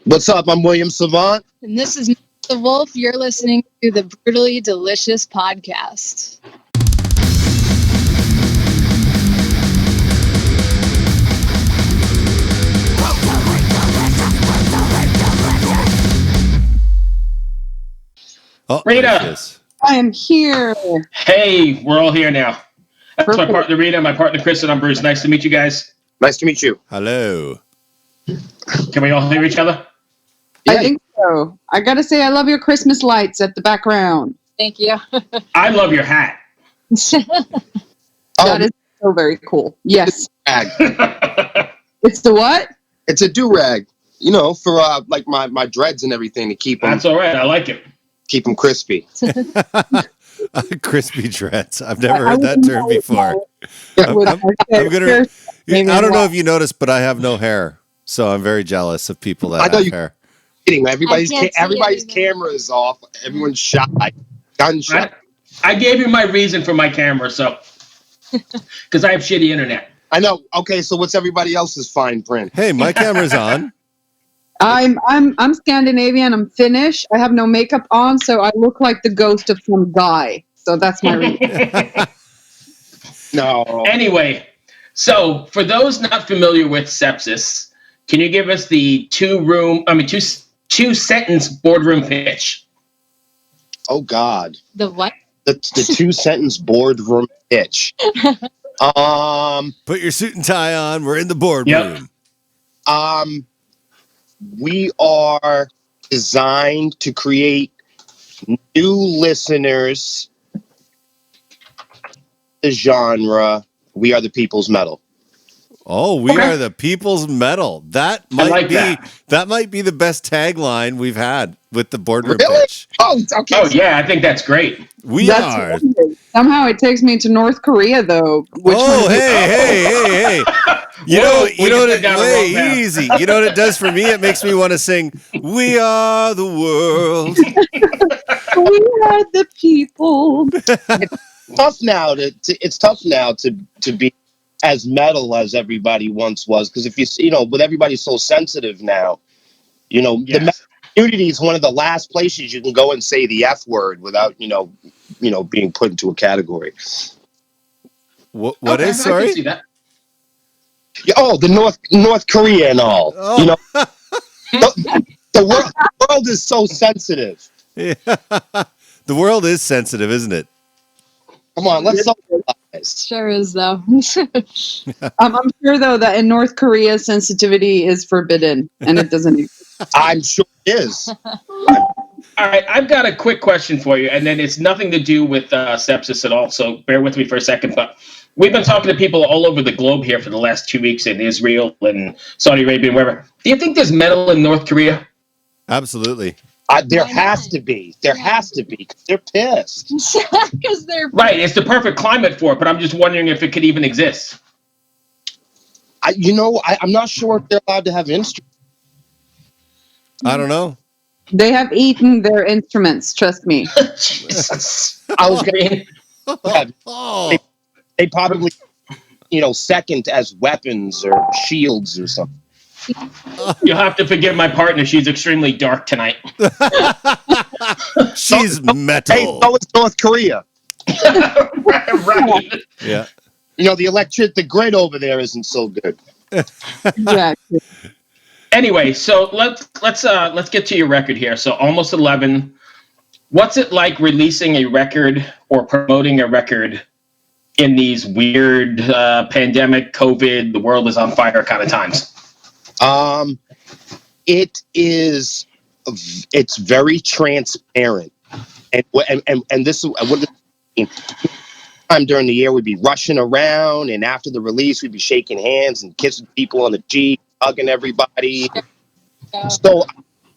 What's up? I'm William Savant. And this is the Wolf. You're listening to the Brutally Delicious podcast. Oh, Riina. I am here. Hey, we're all here now. That's my partner Riina, my partner Kris, and I'm Bruce. Nice to meet you guys. Nice to meet you. Hello. Can we all hear each other? I think so. I gotta say, I love your Christmas lights at the background. Thank you. I love your hat. That is so very cool. Yes. Rag. It's the what? It's a do-rag, you know, for like my dreads and everything to keep them. That's all right. I like it. Keep them crispy. Crispy dreads. I've never heard that term before. I'm gonna. I don't know if you noticed, but I have no hair, so I'm very jealous of people that have hair. Kidding. Everybody's camera is off. Everyone's shy. Gunshot. I gave you my reason for my camera, so because I have shitty internet. I know. Okay, so what's everybody else's fine print? Hey, my camera's on. I'm Scandinavian. I'm Finnish. I have no makeup on, so I look like the ghost of some guy. So that's my reason. No. Anyway, so for those not familiar with Sepsiss, can you give us the two sentence boardroom pitch? Oh God. The what? The 2-sentence boardroom pitch. Put your suit and tie on. We're in the boardroom. Yep. We are designed to create new listeners. The genre. We are the people's metal. Oh, we are the people's metal. That might be the best tagline we've had with the boardroom pitch. Oh, okay. Oh yeah, I think that's great. That's are. Weird. Somehow it takes me to North Korea, though. Hey. You know what it easy. You know what it does for me? It makes me want to sing, "We are the world." We are the people. It's tough now to be as metal as everybody once was, because if with everybody so sensitive now, the metal community is one of the last places you can go and say the F word without being put into a category. What is sorry? I can see that. Oh, the North Korea and all. Oh. The world is so sensitive. Yeah. The world is sensitive, isn't it? Come on, let's socialize. Sure is, though. I'm sure, though, that in North Korea, sensitivity is forbidden, and it doesn't exist. I'm sure it is. All right, I've got a quick question for you, and then it's nothing to do with sepsis at all, so bear with me for a second. But we've been talking to people all over the globe here for the last 2 weeks in Israel and Saudi Arabia and wherever. Do you think there's metal in North Korea? Absolutely. There has to be. There has to be, because they're pissed. Because they're right. It's the perfect climate for it, but I'm just wondering if it could even exist. I'm not sure if they're allowed to have instruments. I don't know. They have eaten their instruments, trust me. Jesus. I was going Oh. They probably, second as weapons or shields or something. You'll have to forgive my partner. She's extremely dark tonight. She's metal. Hey, so is North Korea. Right. Yeah. The grid over there isn't so good. Exactly. Anyway, so let's get to your record here. So almost 11. What's it like releasing a record or promoting a record in these weird pandemic, COVID, the world is on fire kind of times? It's very transparent, and this is what time during the year we'd be rushing around, and after the release we'd be shaking hands and kissing people on the cheek, hugging everybody. So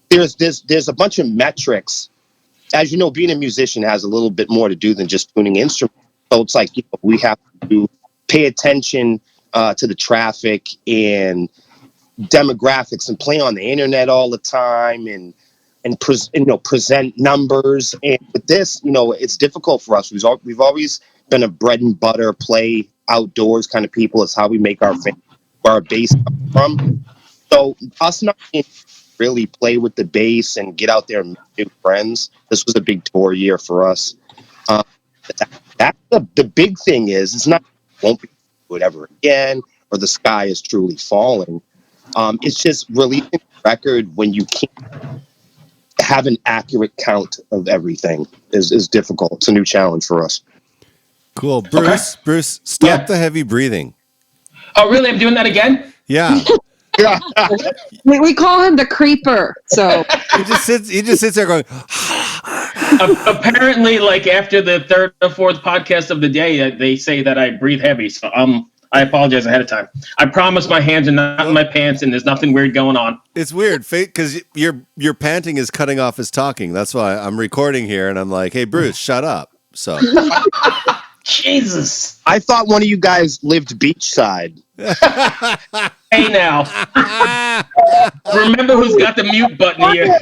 there's a bunch of metrics. As you know, being a musician has a little bit more to do than just tuning instruments. So it's like we have to pay attention to the traffic and demographics and play on the internet all the time and present numbers. And with this, it's difficult for us. We've always been a bread and butter, play outdoors kind of people. It's how we make our base come from. So us not being really play with the bass and get out there and make new friends. This was a big tour year for us. That's the big thing is it's not won't be whatever again or the sky is truly falling. It's just releasing a record when you can't have an accurate count of everything is difficult. It's a new challenge for us. Cool. Bruce, Okay. Bruce, stop the heavy breathing. Oh, really? I'm doing that again? Yeah. We call him the creeper. So he just sits there going. Apparently, like after the third or fourth podcast of the day, they say that I breathe heavy. So I apologize ahead of time. I promise my hands are not in my pants and there's nothing weird going on. It's weird, because your panting is cutting off his talking. That's why I'm recording here and I'm like, hey, Bruce, shut up. So. Jesus. I thought one of you guys lived beachside. Hey now. Remember who's got the mute button here.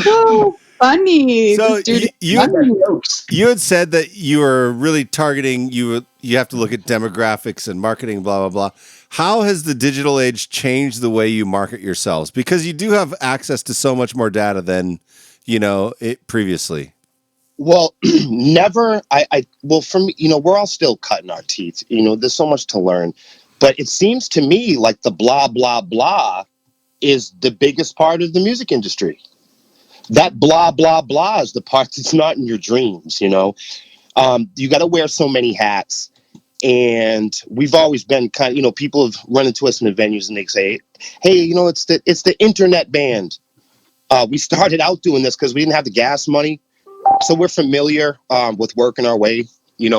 so funny. So you had said that you were really targeting, you have to look at demographics and marketing, blah, blah, blah. How has the digital age changed the way you market yourselves? Because you do have access to so much more data than, it previously. Well, never. Well, for me, we're all still cutting our teeth. There's so much to learn, but it seems to me like the blah blah blah is the biggest part of the music industry. That blah blah blah is the part that's not in your dreams. You got to wear so many hats, and we've always been kind of. People have run into us in the venues and they say, "Hey, it's the internet band." We started out doing this because we didn't have the gas money. So we're familiar with working our way, in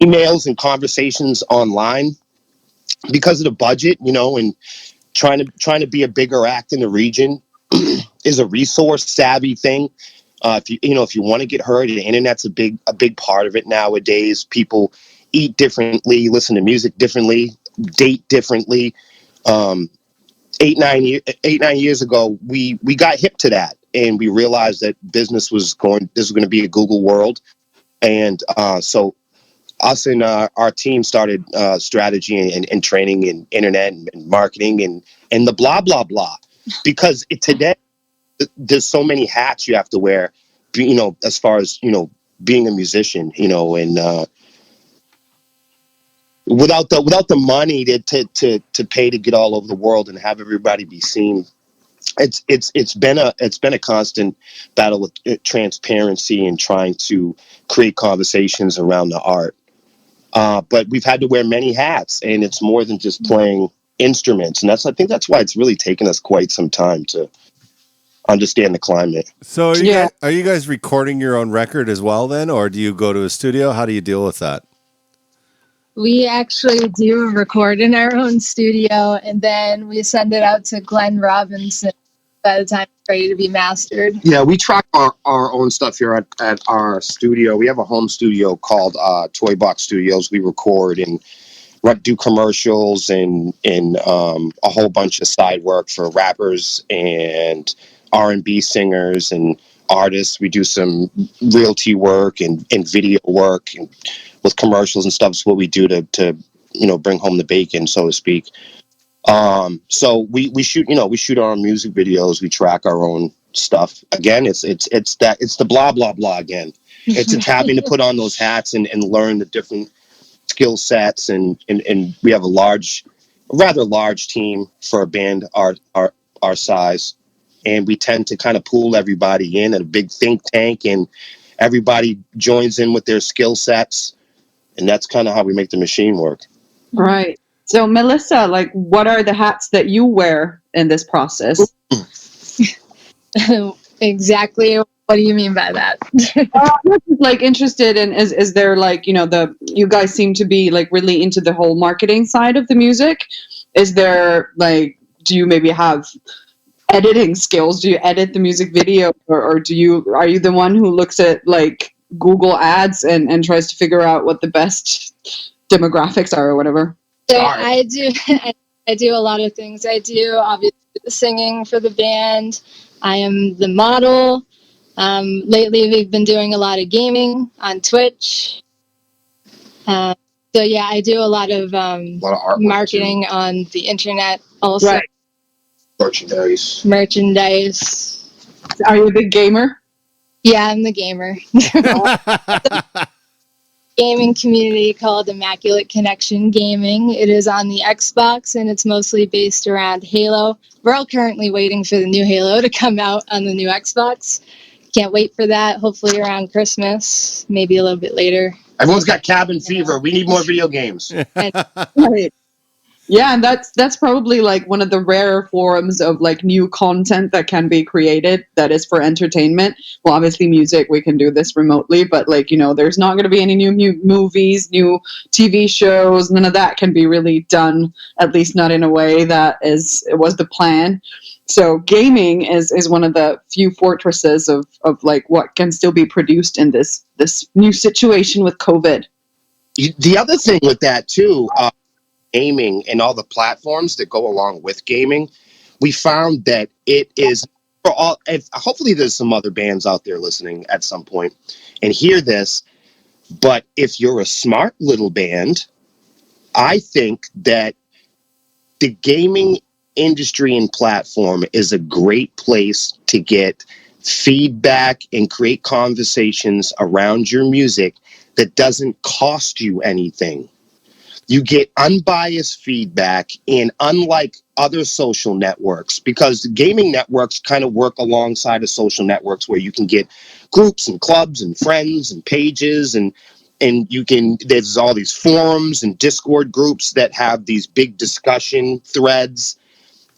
emails and conversations online because of the budget, and trying to be a bigger act in the region is a resource savvy thing. If you want to get heard, the internet's a big part of it nowadays. People eat differently, listen to music differently, date differently. 8-9 years ago, we got hip to that, and we realized that this was going to be a Google world, and so us and our team started strategy and training in internet and marketing and the blah blah blah, because today there's so many hats you have to wear, as far as being a musician, and without the money to pay to get all over the world and have everybody be seen. It's been a constant battle with transparency and trying to create conversations around the art. But we've had to wear many hats, and it's more than just playing instruments. And I think that's why it's really taken us quite some time to understand the climate. So are you guys recording your own record as well then, or do you go to a studio? How do you deal with that? We actually do record in our own studio, and then we send it out to Glenn Robinson by the time it's ready to be mastered. Yeah, we track our own stuff here at our studio. We have a home studio called Toy Box Studios. We record and do commercials and a whole bunch of side work for rappers and R&B singers and artists. We do some realty work and video work and with commercials and stuff. Is what we do to bring home the bacon, so to speak. So we shoot our own music videos. We track our own stuff. Again, it's the blah blah blah again. It's having to put on those hats and learn the different skill sets and we have a rather large team for a band our size, and we tend to kind of pool everybody in at a big think tank, and everybody joins in with their skill sets, and that's kind of how we make the machine work. Right. So Melissa, what are the hats that you wear in this process? Exactly. What do you mean by that? I'm interested in is there you guys seem to be really into the whole marketing side of the music. Is there do you maybe have editing skills? Do you edit the music video, or are you the one who looks at Google ads and tries to figure out what the best demographics are or whatever? So I do a lot of things. I do obviously the singing for the band. I am the model. Lately, we've been doing a lot of gaming on Twitch. So yeah, I do a lot of artwork, marketing on the internet also. Right. Merchandise. Are you a big gamer? Yeah, I'm the gamer. Gaming community called Immaculate Connection Gaming. It is on the Xbox and it's mostly based around Halo. We're all currently waiting for the new Halo to come out on the new Xbox. Can't wait for that. Hopefully around Christmas, maybe a little bit later. Everyone's got cabin fever. We need more video games. Right. Yeah, and that's probably like one of the rare forms of like new content that can be created that is for entertainment. Well, obviously music, we can do this remotely, but like, there's not going to be any new movies, new TV shows, none of that can be really done, at least not in a way that was the plan. So gaming is one of the few fortresses of like what can still be produced in this new situation with COVID. The other thing with that too, gaming and all the platforms that go along with gaming, we found that it is for all. Hopefully, there's some other bands out there listening at some point and hear this. But if you're a smart little band, I think that the gaming industry and platform is a great place to get feedback and create conversations around your music that doesn't cost you anything. You get unbiased feedback, and unlike other social networks, because gaming networks kind of work alongside of social networks where you can get groups and clubs and friends and pages and there's all these forums and Discord groups that have these big discussion threads.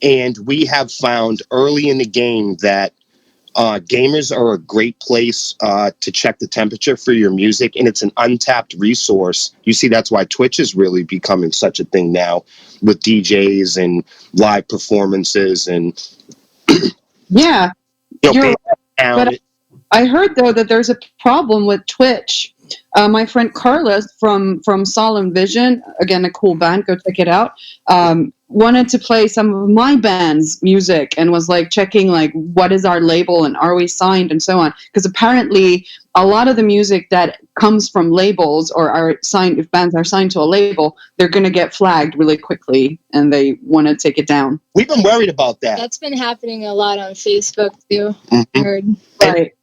And we have found early in the game that gamers are a great place to check the temperature for your music, and it's an untapped resource. You see, that's why Twitch is really becoming such a thing now with DJs and live performances and Yeah, you're right. But I heard though that there's a problem with Twitch. My friend Carlos from Solemn Vision, again a cool band, go check it out. Wanted to play some of my band's music and was like checking like what is our label and are we signed and so on, because apparently a lot of the music that comes from labels or are signed, if bands are signed to a label, they're going to get flagged really quickly and they want to take it down. We've been worried about that. That's been happening a lot on Facebook too. Mm-hmm. Heard. Right.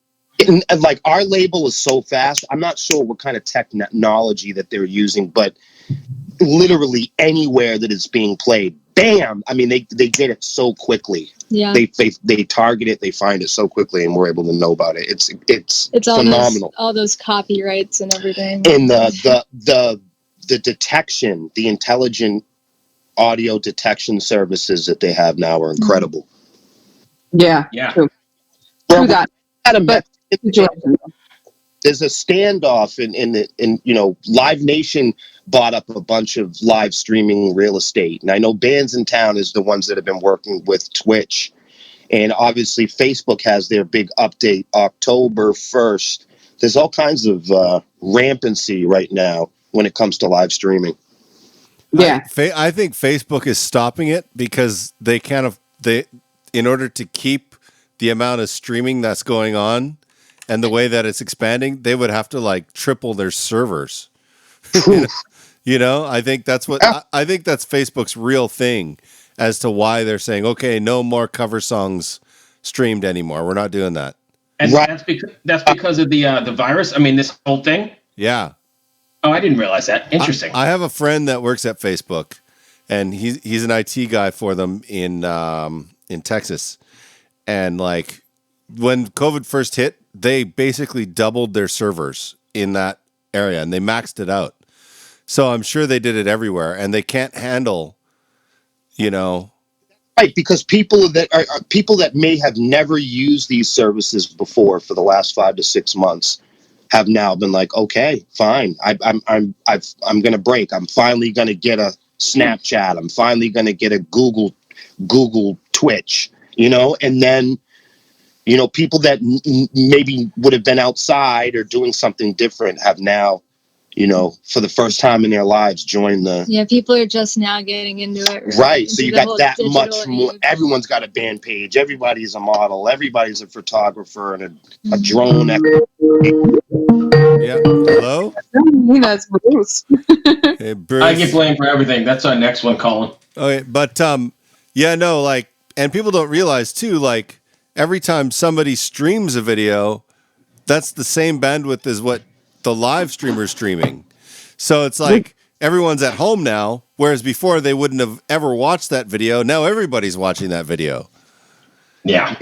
And like our label is so fast. I'm not sure what kind of technology that they're using, but literally anywhere that it's being played, bam! I mean, they get it so quickly. Yeah. They target it, they find it so quickly, and we're able to know about it. It's phenomenal. All those copyrights and everything. And the detection, the intelligent audio detection services that they have now are incredible. Yeah. True. Well, that. There's a standoff in Live Nation bought up a bunch of live streaming real estate, and I know Bands in Town is the ones that have been working with Twitch, and obviously Facebook has their big update October 1st. There's all kinds of rampancy right now when it comes to live streaming. Yeah, I think Facebook is stopping it because they in order to keep the amount of streaming that's going on and the way that it's expanding, they would have to like triple their servers. I think that's I think that's Facebook's real thing as to why they're saying, okay, no more cover songs streamed anymore. We're not doing that. And that's because of the virus. I mean, this whole thing. Yeah. Oh, I didn't realize that. Interesting. I have a friend that works at Facebook, and he's an IT guy for them in Texas. And like when COVID first hit, they basically doubled their servers in that area, and they maxed it out. So I'm sure they did it everywhere, and they can't handle, Right, because people that may have never used these services before for the last 5 to 6 months have now been like, okay, fine, I'm going to break. I'm finally going to get a Snapchat. I'm finally going to get a Google Twitch, and then, people that maybe would have been outside or doing something different have now, for the first time in their lives, join the. Yeah, people are just now getting into it. Right. So you got that much more. Age. Everyone's got a band page. Everybody's a model. Everybody's a photographer and a drone. Yeah. Hello? That's Bruce. Hey, Bruce. I get blamed for everything. That's our next one, Colin. Okay, but yeah, no, like, and people don't realize too, like, every time somebody streams a video, that's the same bandwidth as what the live streamer's streaming. So it's like everyone's at home now, whereas before they wouldn't have ever watched that video. Now everybody's watching that video. Yeah.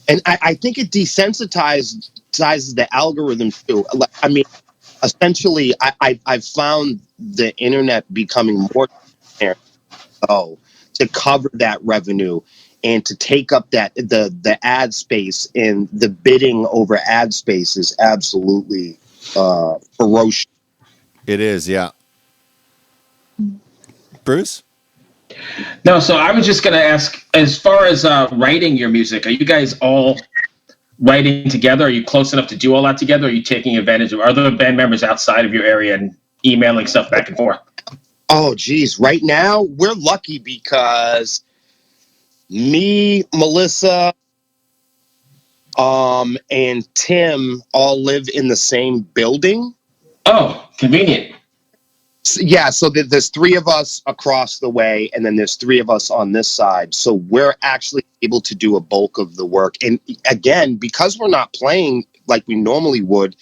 And I think it desensitizes the algorithm too. I mean, essentially, I've found the internet becoming more to cover that revenue and to take up that the ad space, and the bidding over ad space is absolutely ferocious. It is, yeah. Bruce? No, so I was just going to ask, as far as writing your music, are you guys all writing together? Are you close enough to do all that together? Or are you taking advantage of other band members outside of your area and emailing stuff back and forth? Oh, geez. Right now, we're lucky because me, Melissa, and Tim all live in the same building. Oh, convenient. Yeah, so there's three of us across the way, and then there's three of us on this side. So we're actually able to do a bulk of the work. And again, because we're not playing like we normally would,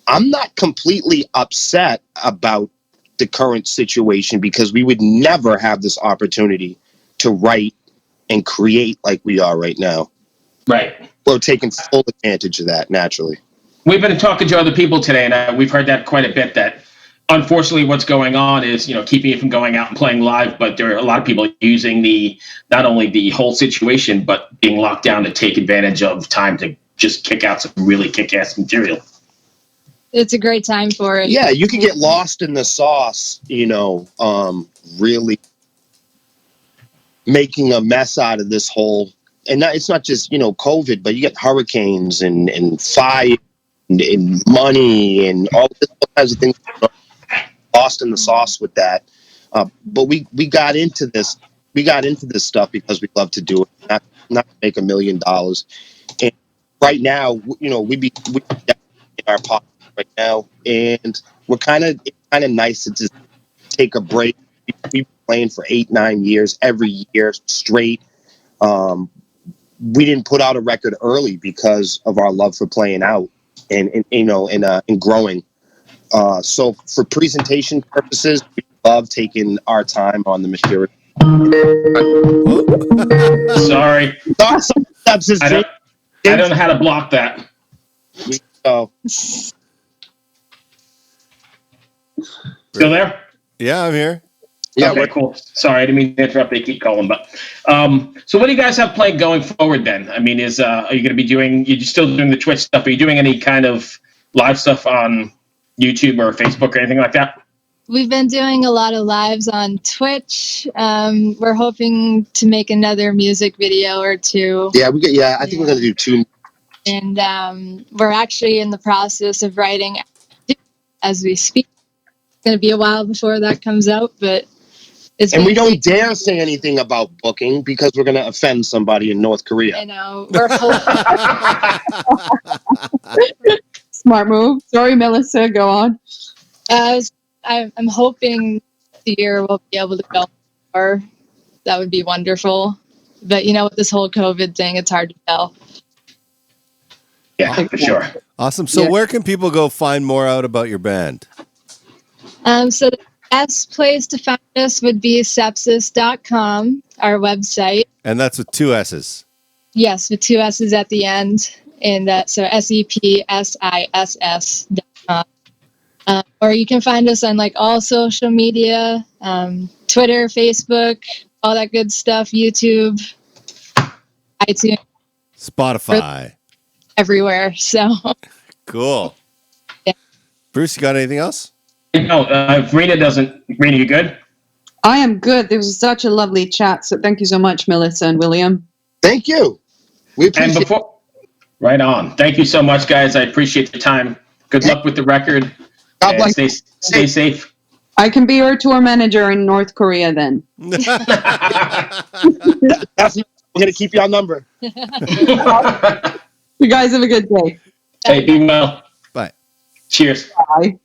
I'm not completely upset about the current situation, because we would never have this opportunity to write and create like we are right now. Right. We're taking full advantage of that, naturally. We've been talking to other people today, and we've heard that quite a bit, that unfortunately what's going on is, keeping it from going out and playing live, but there are a lot of people using not only the whole situation, but being locked down to take advantage of time to just kick out some really kick-ass material. It's a great time for it. Yeah, you can get lost in the sauce, really making a mess out of this whole, and it's not just, COVID, but you get hurricanes and fire and money and all kinds of things. Lost in the sauce with that. But we got into this. We got into this stuff because we love to do it, not make $1 million. And right now, we be in our pocket right now, and it's kind of nice to just take a break. We've been playing for 8-9 years, every year straight. We didn't put out a record early because of our love for playing out and growing. So for presentation purposes, we love taking our time on the material. Sorry. Sepsiss, I don't know how to block that. Still there? Yeah, I'm here. Yeah, okay, cool. Sorry, I didn't mean to interrupt. They keep calling, but so what do you guys have planned going forward then? I mean, are you going to be you're still doing the Twitch stuff? Are you doing any kind of live stuff on YouTube or Facebook or anything like that? We've been doing a lot of lives on Twitch. We're hoping to make another music video or two. Yeah, I think we're going to do 2. And we're actually in the process of writing as we speak. It's going to be a while before that comes out, but and we don't dare say anything about booking because we're going to offend somebody in North Korea. I know. We're Smart move. Sorry, Melissa. Go on. I'm hoping the year we'll be able to go more. That would be wonderful. But with this whole COVID thing, it's hard to tell. Yeah, for sure. Awesome. So where can people go find more out about your band? So the best place to find us would be sepsiss.com, our website. And that's with 2 S's. Yes, with 2 S's at the end. And so sepsiss.com. Or you can find us on all social media, Twitter, Facebook, all that good stuff, YouTube, iTunes, Spotify, everywhere. So cool. Yeah. Bruce, you got anything else? No, if Riina doesn't. Riina, you good? I am good. This was such a lovely chat. So thank you so much, Melissa and William. Thank you. We appreciate right on. Thank you so much, guys. I appreciate the time. Good luck with the record. God And bless. stay safe. I can be your tour manager in North Korea then. That's we're gonna keep your number. You guys have a good day. Hey, be well. Bye. Cheers. Bye.